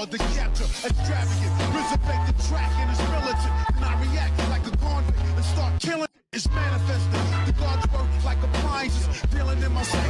hard to capture. Extravagant, resurrect the track and it's militant. And I react like a convict and start killing. It's manifesting. The gods work like appliances, dealing in my psyche.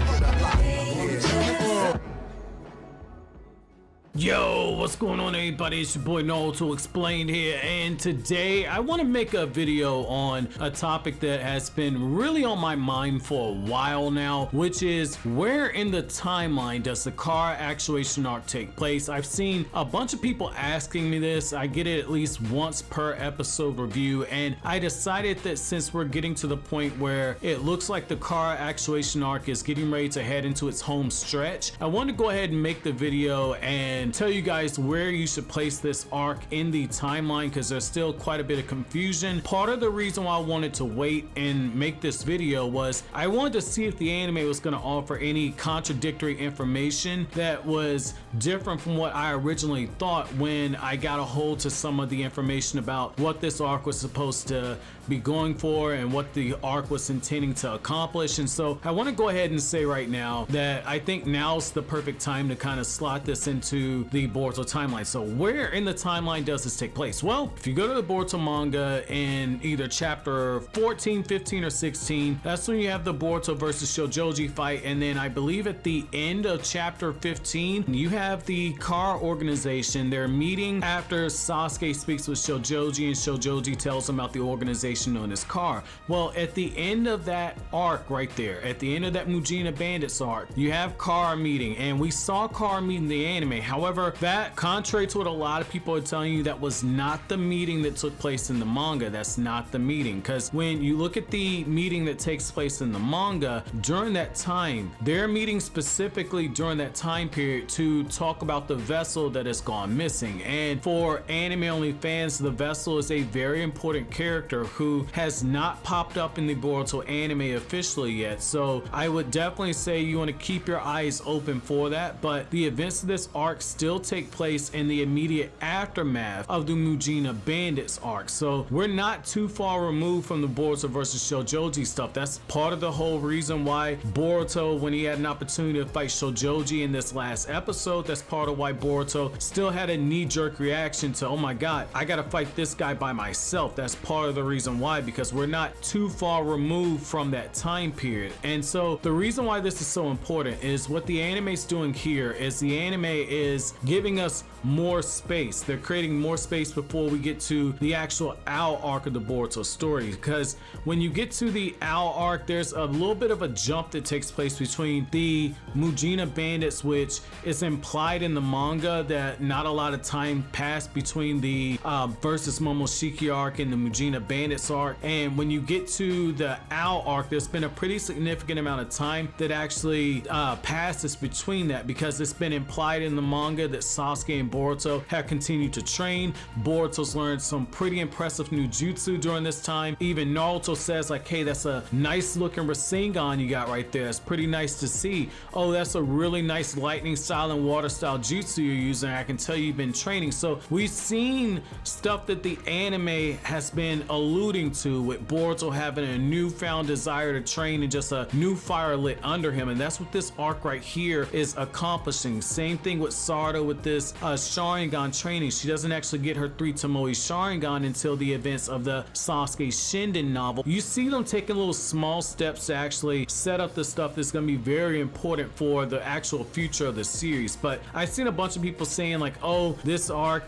Yo, what's going on everybody? It's your boy Naruto Explained here, and today I want to make a video on a topic that has been really on my mind for a while now, which is where in the timeline does the Kara Actuation Arc take place? I've seen a bunch of people asking me this. I get it at least once per episode review, and I decided that since we're getting to the point where it looks like the Kara Actuation Arc is getting ready to head into its home stretch, I want to go ahead and make the video and tell you guys where you should place this arc in the timeline, because there's still quite a bit of confusion. Part of the reason why I wanted to wait and make this video was I wanted to see if the anime was going to offer any contradictory information that was different from what I originally thought when I got a hold to some of the information about what this arc was supposed to be going for and what the arc was intending to accomplish. And so I want to go ahead and say right now that I think now's the perfect time to kind of slot this into the Boruto timeline. So where in the timeline does this take place? Well, if you go to the Boruto manga in either chapter 14, 15, or 16, that's when you have the Boruto versus Shojoji fight. And then I believe at the end of chapter 15, you have the Kara organization. They're meeting after Sasuke speaks with Shojoji, and Shojoji tells him about the organization known as Kara. Well, at the end of that arc right there, at the end of that Mujina Bandits arc, you have Kara meeting, and we saw Kara meeting the anime. However, that, contrary to what a lot of people are telling you, that was not the meeting that took place in the manga. That's not the meeting, because when you look at the meeting that takes place in the manga, during that time, they're meeting specifically during that time period to talk about the vessel that has gone missing. And for anime only fans, the vessel is a very important character who has not popped up in the Boruto anime officially yet. So I would definitely say you want to keep your eyes open for that. But the events of this arc still take place in the immediate aftermath of the Mujina Bandits arc. So we're not too far removed from the Boruto versus Shojoji stuff. That's part of the whole reason why Boruto, when he had an opportunity to fight Shojoji in this last episode, that's part of why Boruto still had a knee-jerk reaction to, oh my god, I gotta fight this guy by myself. That's part of the reason why, because we're not too far removed from that time period. And so the reason why this is so important is what the anime is doing here is the anime is giving us more space. They're creating more space before we get to the actual Owl arc of the Boruto story, because when you get to the Owl arc, there's a little bit of a jump that takes place between the Mujina Bandits, which is implied in the manga that not a lot of time passed between the versus Momoshiki arc and the Mujina Bandits arc. And when you get to the Owl arc, there's been a pretty significant amount of time that actually passes between that, because it's been implied in the manga that Sasuke and Boruto have continued to train. Boruto's learned some pretty impressive new jutsu during this time. Even Naruto says like, hey, that's a nice looking Rasengan you got right there. It's pretty nice to see. Oh, that's a really nice lightning style and water style jutsu you're using. I can tell you've been training. So we've seen stuff that the anime has been alluding to, with Boruto having a newfound desire to train and just a new fire lit under him. And that's what this arc right here is accomplishing. Same thing with Sarada with this Sharingan training. She doesn't actually get her 3 Tomoe Sharingan until the events of the Sasuke Shinden novel. You see them taking little small steps to actually set up the stuff that's going to be very important for the actual future of the series. But I've seen a bunch of people saying like, oh, this arc,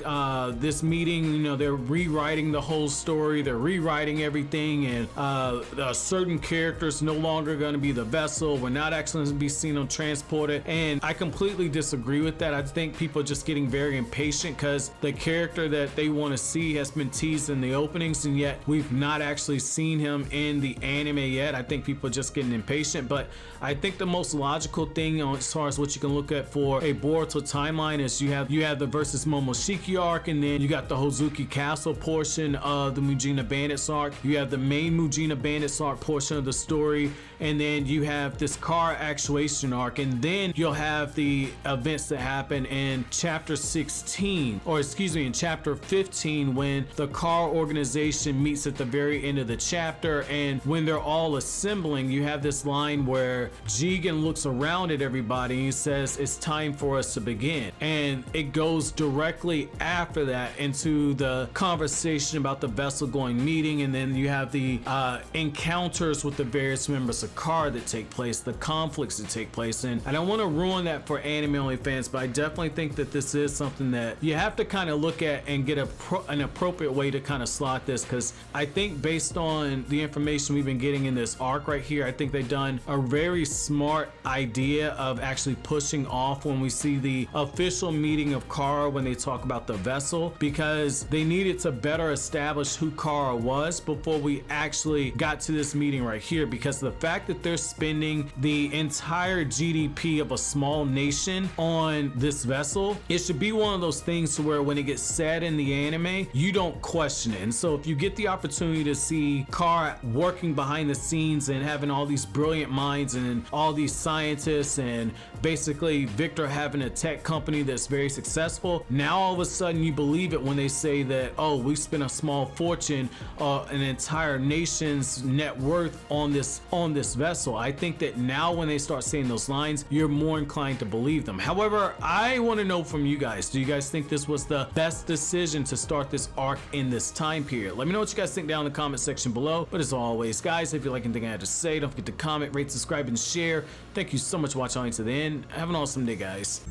this meeting, you know, they're rewriting the whole story, they're rewriting everything, and certain characters no longer going to be the vessel. We're not actually going to be seeing them transported. And I completely disagree with that. I think people are just getting very impatient because the character that they want to see has been teased in the openings, and yet we've not actually seen him in the anime yet. I think people are just getting impatient. But I think the most logical thing as far as what you can look at for a Boruto timeline is you have the versus Momoshiki arc, and then you got the Hozuki Castle portion of the Mujina Bandits arc. You have the main Mujina Bandits arc portion of the story, and then you have this Kara Actuation arc, and then you'll have the events that happen happen in chapter 16, or excuse me, in chapter 15, when the Kara organization meets at the very end of the chapter, and when they're all assembling, you have this line where Jigen looks around at everybody and he says, "It's time for us to begin." And it goes directly after that into the conversation about the vessel going meeting, and then you have the encounters with the various members of Kara that take place, the conflicts that take place. And I don't want to ruin that for anime only fans, but I definitely think that this is something that you have to kind of look at and get an appropriate way to kind of slot this, because I think based on the information we've been getting in this arc right here, I think they've done a very smart idea of actually pushing off when we see the official meeting of Kara, when they talk about the vessel, because they needed to better establish who Kara was before we actually got to this meeting right here. Because the fact that they're spending the entire GDP of a small nation on this vessel, it should be one of those things to where when it gets said in the anime, you don't question it. And so if you get the opportunity to see Kara working behind the scenes and having all these brilliant minds and all these scientists, and basically Victor having a tech company that's very successful, now all of a sudden you believe it when they say that, oh, we spent a small fortune, an entire nation's net worth on this vessel. I think that now when they start saying those lines, you're more inclined to believe them. However, I want to know from you guys, do you guys think this was the best decision to start this arc in this time period? Let me know what you guys think down in the comment section below. But as always, guys, if you like anything I had to say, don't forget to comment, rate, subscribe, and share. Thank you so much for watching all the way to the end. Have an awesome day, guys.